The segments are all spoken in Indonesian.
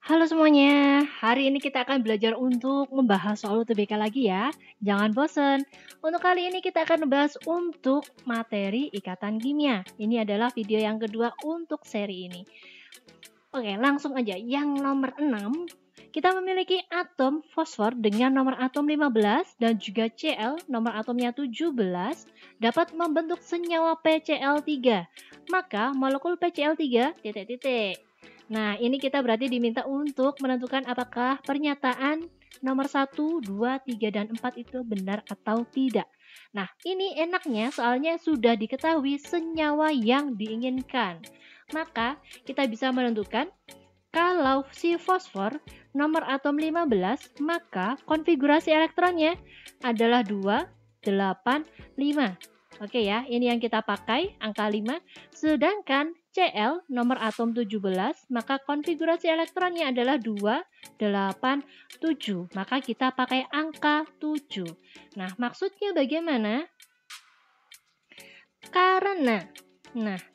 Halo semuanya, hari ini kita akan belajar untuk membahas soal UTBK lagi ya. Jangan bosen. Untuk kali ini kita akan membahas untuk materi ikatan kimia. Ini adalah video yang kedua untuk seri ini. Oke, langsung aja. Yang nomor 6, kita memiliki atom fosfor dengan nomor atom 15 dan juga Cl nomor atomnya 17 dapat membentuk senyawa PCl3. Maka molekul PCl3 titik-titik. Nah, ini kita berarti diminta untuk menentukan apakah pernyataan nomor 1, 2, 3, dan 4 itu benar atau tidak. Nah, ini enaknya soalnya sudah diketahui senyawa yang diinginkan. Maka, kita bisa menentukan kalau si fosfor nomor atom 15, maka konfigurasi elektronnya adalah 2, 8, 5. Oke ya, ini yang kita pakai, angka 5. Sedangkan Cl nomor atom 17, maka konfigurasi elektronnya adalah 2, 8, 7. Maka kita pakai angka 7. Nah, maksudnya bagaimana? Karena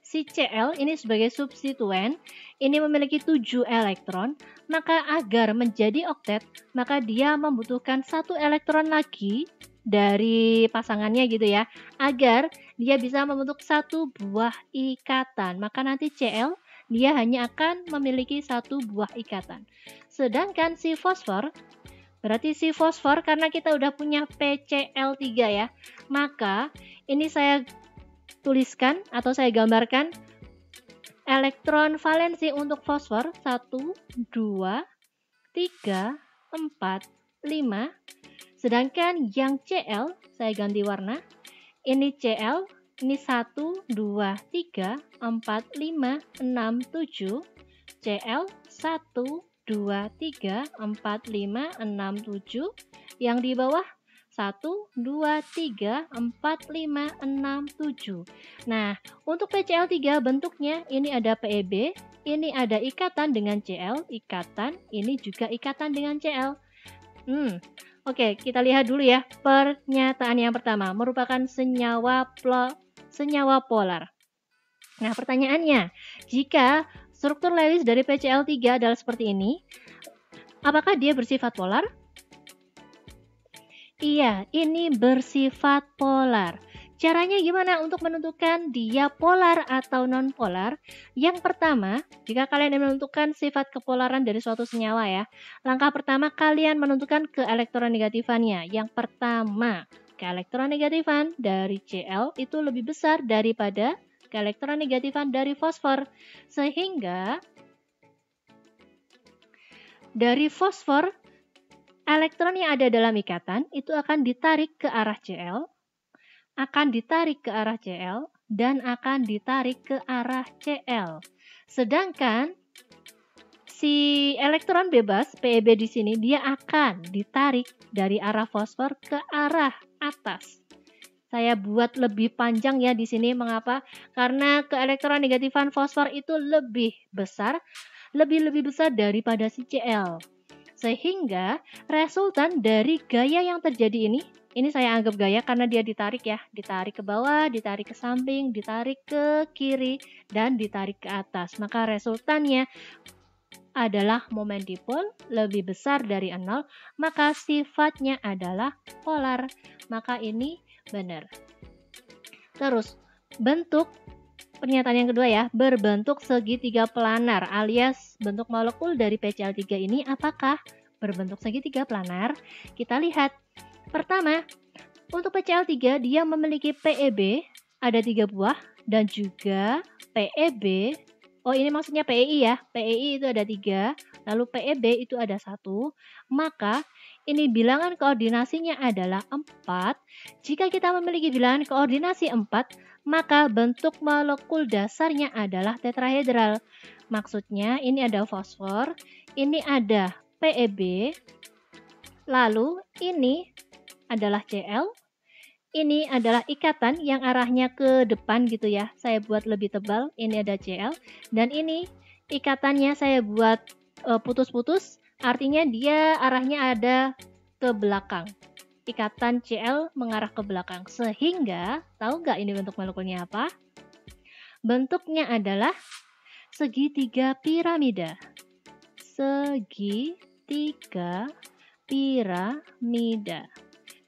si Cl ini sebagai substituen, ini memiliki 7 elektron, maka agar menjadi oktet, maka dia membutuhkan 1 elektron lagi dari pasangannya gitu ya, agar dia bisa membentuk 1 buah ikatan. Maka nanti Cl dia hanya akan memiliki 1 buah ikatan. Sedangkan si fosfor, berarti si fosfor karena kita udah punya PCl3 ya, maka ini saya tuliskan atau saya gambarkan elektron valensi untuk fosfor 1, 2, 3, 4, 5. Sedangkan yang Cl saya ganti warna. Ini Cl, ini 1, 2, 3, 4, 5, 6, 7. Cl 1, 2, 3, 4, 5, 6, 7. Yang di bawah 1, 2, 3, 4, 5, 6, 7. Nah, untuk PCl3 bentuknya ini ada PEB, ini ada ikatan dengan Cl, ikatan, ini juga ikatan dengan Cl. Oke, kita lihat dulu ya. Pernyataan yang pertama merupakan senyawa polar. Nah, pertanyaannya, jika struktur Lewis dari PCl3 adalah seperti ini, apakah dia bersifat polar? Iya, ini bersifat polar. Caranya gimana untuk menentukan dia polar atau non-polar? Yang pertama, jika kalian ingin menentukan sifat kepolaran dari suatu senyawa ya, langkah pertama kalian menentukan keelektronegatifannya. Yang pertama, keelektronegatifan dari Cl itu lebih besar daripada keelektronegatifan dari fosfor. Sehingga dari fosfor, elektron yang ada dalam ikatan itu akan ditarik ke arah Cl, dan akan ditarik ke arah Cl. Sedangkan si elektron bebas PEB di sini dia akan ditarik dari arah fosfor ke arah atas. Saya buat lebih panjang ya di sini, mengapa? Karena keelektronegatifan fosfor itu lebih besar daripada si Cl. Sehingga resultan dari gaya yang terjadi ini saya anggap gaya karena dia ditarik ya, ditarik ke bawah, ditarik ke samping, ditarik ke kiri, dan ditarik ke atas. Maka resultannya adalah momen dipol lebih besar dari 0, maka sifatnya adalah polar. Maka ini benar. Terus, bentuk pernyataan yang kedua ya, berbentuk segitiga planar alias bentuk molekul dari PCl3 ini apakah berbentuk segitiga planar? Kita lihat. Pertama, untuk PCl3 dia memiliki PEB ada 3 buah dan juga PEB. Oh, ini maksudnya PEI ya. PEI itu ada 3, lalu PEB itu ada 1. Maka ini bilangan koordinasinya adalah 4. Jika kita memiliki bilangan koordinasi 4, maka bentuk molekul dasarnya adalah tetrahedral. Maksudnya ini ada fosfor, ini ada PEB, lalu ini adalah Cl, ini adalah ikatan yang arahnya ke depan gitu ya. Saya buat lebih tebal, ini ada Cl, dan ini ikatannya saya buat putus-putus, artinya dia arahnya ada ke belakang. Ikatan Cl mengarah ke belakang. Sehingga, tahu nggak ini bentuk molekulnya apa? Bentuknya adalah segitiga piramida. segitiga piramida.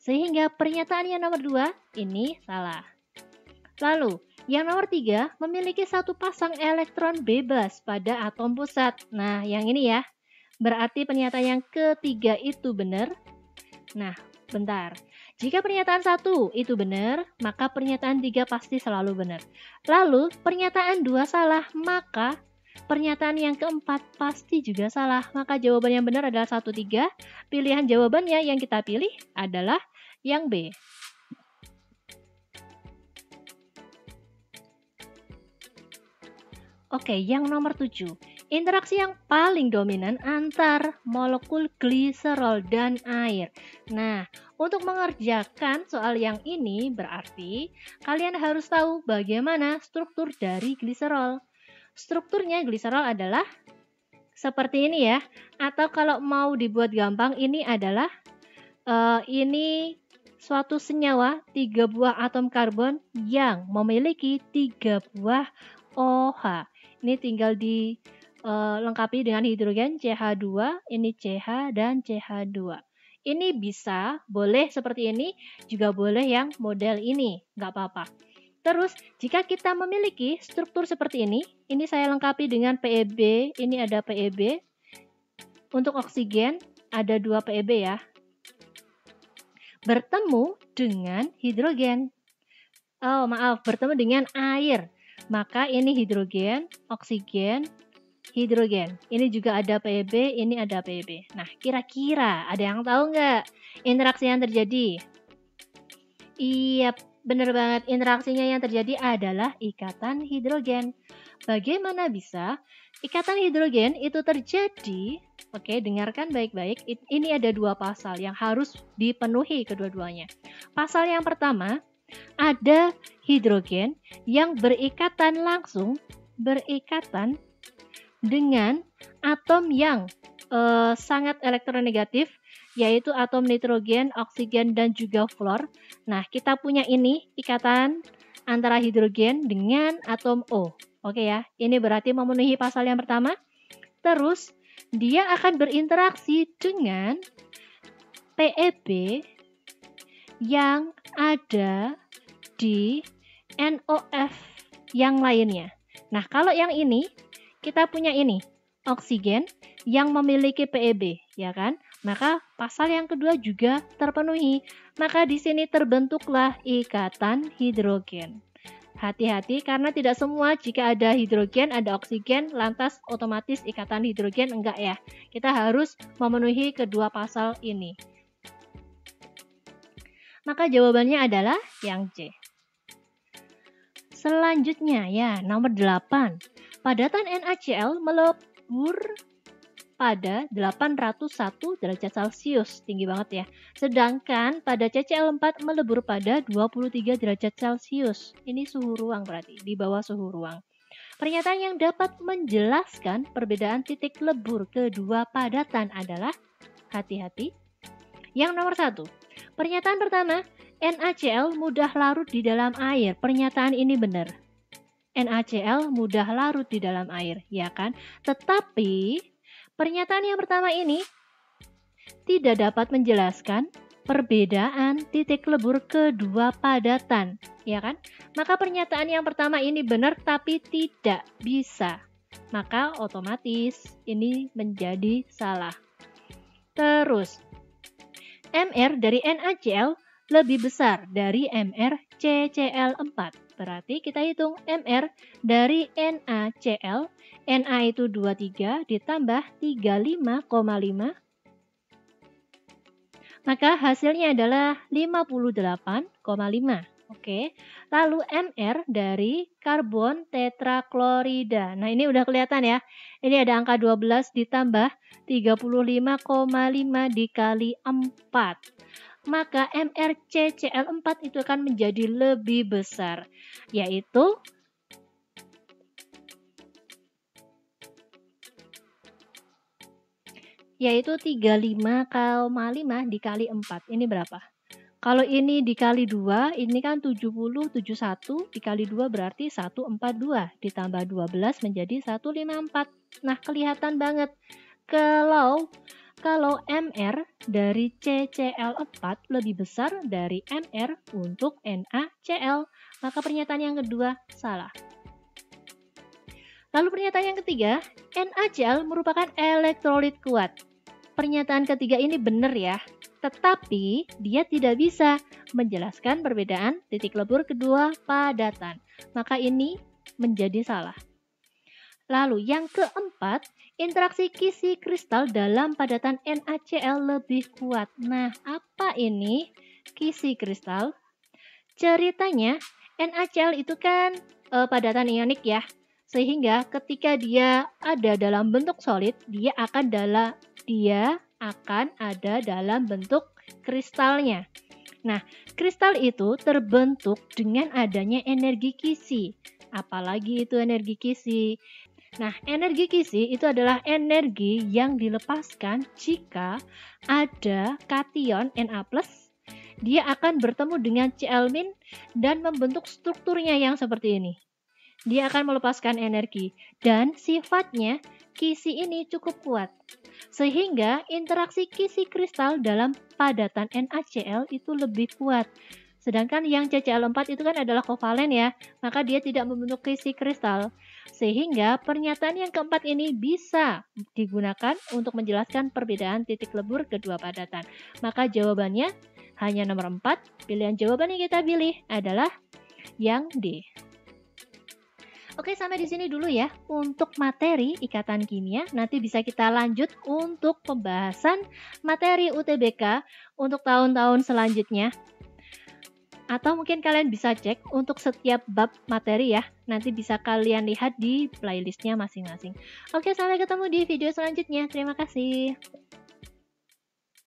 Sehingga pernyataan yang nomor 2 ini salah. Lalu, yang nomor 3 memiliki satu pasang elektron bebas pada atom pusat. Nah, yang ini ya. Berarti pernyataan yang ketiga itu benar. Nah, bentar. Jika pernyataan 1 itu benar, maka pernyataan 3 pasti selalu benar. Lalu, pernyataan 2 salah, maka pernyataan yang keempat pasti juga salah. Maka jawaban yang benar adalah 1, 3. Pilihan jawabannya yang kita pilih adalah yang B. Oke, yang nomor 7. Interaksi yang paling dominan antar molekul gliserol dan air. Nah, untuk mengerjakan soal yang ini berarti kalian harus tahu bagaimana struktur dari gliserol. Strukturnya gliserol adalah seperti ini ya. Atau kalau mau dibuat gampang, ini adalah ini suatu senyawa 3 buah atom karbon yang memiliki 3 buah OH. Ini tinggal dilengkapi dengan hidrogen CH2, ini CH dan CH2. Ini bisa, boleh seperti ini, juga boleh yang model ini, nggak apa-apa. Terus, jika kita memiliki struktur seperti ini saya lengkapi dengan PEB, ini ada PEB. Untuk oksigen, ada 2 PEB ya. Bertemu dengan hidrogen. Oh, maaf, bertemu dengan air. Maka ini hidrogen, oksigen, hidrogen. Ini juga ada PEB, ini ada PEB. Nah, kira-kira ada yang tahu nggak interaksi yang terjadi? Iya, benar banget. Interaksinya yang terjadi adalah ikatan hidrogen. Bagaimana bisa ikatan hidrogen itu terjadi? Oke, dengarkan baik-baik. Ini ada 2 pasal yang harus dipenuhi kedua-duanya. Pasal yang pertama, ada hidrogen yang berikatan dengan atom yang sangat elektronegatif, yaitu atom nitrogen, oksigen, dan juga fluor. Nah, kita punya ini ikatan antara hidrogen dengan atom O. Oke ya, ini berarti memenuhi pasal yang pertama. Terus, dia akan berinteraksi dengan PEB yang ada di NOF yang lainnya. Nah, kalau yang ini, kita punya ini, oksigen yang memiliki PEB, ya kan? Maka pasal yang kedua juga terpenuhi. Maka di sini terbentuklah ikatan hidrogen. Hati-hati karena tidak semua jika ada hidrogen, ada oksigen, lantas otomatis ikatan hidrogen, enggak ya. Kita harus memenuhi kedua pasal ini. Maka jawabannya adalah yang C. Selanjutnya ya, nomor 8. Padatan NaCl melebur pada 801 derajat Celcius. Tinggi banget ya. Sedangkan pada CCl4 melebur pada 23 derajat Celcius. Ini suhu ruang berarti, di bawah suhu ruang. Pernyataan yang dapat menjelaskan perbedaan titik lebur kedua padatan adalah, hati-hati, yang nomor 1. Pernyataan pertama, NaCl mudah larut di dalam air. Pernyataan ini benar. NaCl mudah larut di dalam air, ya kan? Tetapi pernyataan yang pertama ini tidak dapat menjelaskan perbedaan titik lebur kedua padatan, ya kan? Maka pernyataan yang pertama ini benar tapi tidak bisa. Maka otomatis ini menjadi salah. Terus, Mr dari NaCl lebih besar dari Mr CCl4. Berarti kita hitung Mr dari NaCl. Na itu 23 ditambah 35,5. Maka hasilnya adalah 58,5. Oke. Lalu Mr dari karbon tetraklorida. Nah, ini udah kelihatan ya. Ini ada angka 12 ditambah 35,5 dikali 4. Maka MrCCl4 itu akan menjadi lebih besar, yaitu yaitu 35,5 dikali 4. Ini berapa? Kalau ini dikali 2, ini kan 70, 71 dikali 2 berarti 142. Ditambah 12 menjadi 154. Nah, kelihatan banget Kalau MR dari CCl4 lebih besar dari MR untuk NaCl, maka pernyataan yang kedua salah. Lalu pernyataan yang ketiga, NaCl merupakan elektrolit kuat. Pernyataan ketiga ini benar ya, tetapi dia tidak bisa menjelaskan perbedaan titik lebur kedua padatan. Maka ini menjadi salah. Lalu yang keempat, interaksi kisi kristal dalam padatan NaCl lebih kuat. Nah, apa ini kisi kristal? Ceritanya, NaCl itu kan padatan ionik ya. Sehingga ketika dia ada dalam bentuk solid, dia akan ada dalam bentuk kristalnya. Nah, kristal itu terbentuk dengan adanya energi kisi. Apalagi itu energi kisi? Nah, energi kisi itu adalah energi yang dilepaskan jika ada kation Na+, dia akan bertemu dengan Cl- dan membentuk strukturnya yang seperti ini. Dia akan melepaskan energi dan sifatnya kisi ini cukup kuat. Sehingga interaksi kisi kristal dalam padatan NaCl itu lebih kuat. Sedangkan yang CCl4 itu kan adalah kovalen ya, maka dia tidak membentuk kisi kristal. Sehingga pernyataan yang keempat ini bisa digunakan untuk menjelaskan perbedaan titik lebur kedua padatan. Maka jawabannya hanya nomor 4. Pilihan jawaban yang kita pilih adalah yang D. Oke, sampai di sini dulu ya untuk materi ikatan kimia. Nanti bisa kita lanjut untuk pembahasan materi UTBK untuk tahun-tahun selanjutnya. Atau mungkin kalian bisa cek untuk setiap bab materi ya. Nanti bisa kalian lihat di playlistnya masing-masing. Oke, sampai ketemu di video selanjutnya. Terima kasih.